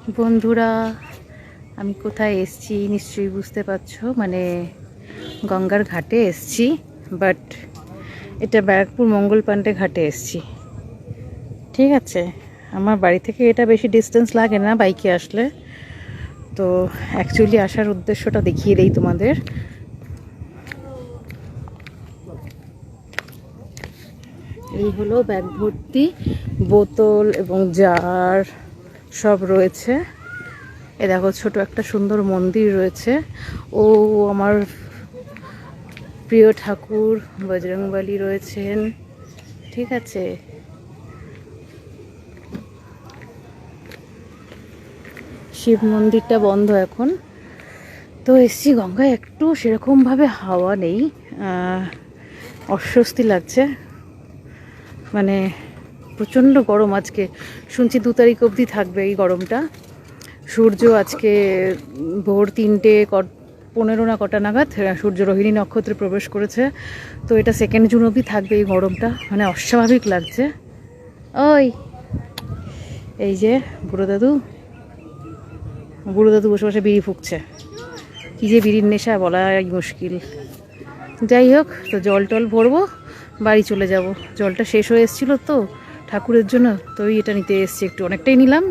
বন্ধুরা, আমি কোথায় এসেছি নিশ্চয়ই বুঝতে পারছো। মানে গঙ্গার ঘাটে এসেছি, বাট এটা ব্যারাকপুর মঙ্গল পান্ডে ঘাটে এসেছি। ঠিক আছে, আমার বাড়ি থেকে এটা বেশি ডিস্টেন্স লাগে না বাইকে আসলে। তো অ্যাকচুয়ালি আসার উদ্দেশ্যটা দেখিয়ে দেই তোমাদের। এই হলো ব্যাগ ভর্তি বোতল এবং জার সব রয়েছে। এ দেখো ছোট একটা সুন্দর মন্দির রয়েছে। ও আমার প্রিয় ঠাকুর বজরংবলী রয়েছেন। ঠিক আছে, শিব মন্দিরটা বন্ধ এখন। তো এসছি গঙ্গায়, একটু সেরকমভাবে হাওয়া নেই, অস্বস্তি লাগছে। মানে প্রচণ্ড গরম আজকে, শুনছি 2 তারিখ অবধি থাকবে এই গরমটা। সূর্য আজকে ভোর 3:15 না কটা নাগাদ সূর্য রোহিণী নক্ষত্রে প্রবেশ করেছে। তো এটা 2 জুন অবধি থাকবে এই গরমটা, মানে অস্বাভাবিক লাগছে। ওই এই যে বুড়ো দাদু বসে বসে বিড়ি ফুঁকছে। কী যে বিড়ির নেশা বলাই মুশকিল। যাই হোক, তো জল টল ভরবো, বাড়ি চলে যাব। জলটা শেষ হয়ে এসেছিলো তো ঠাকুরের জন্য, তো এটা নিতে এসছি, একটু অনেকটাই নিলাম।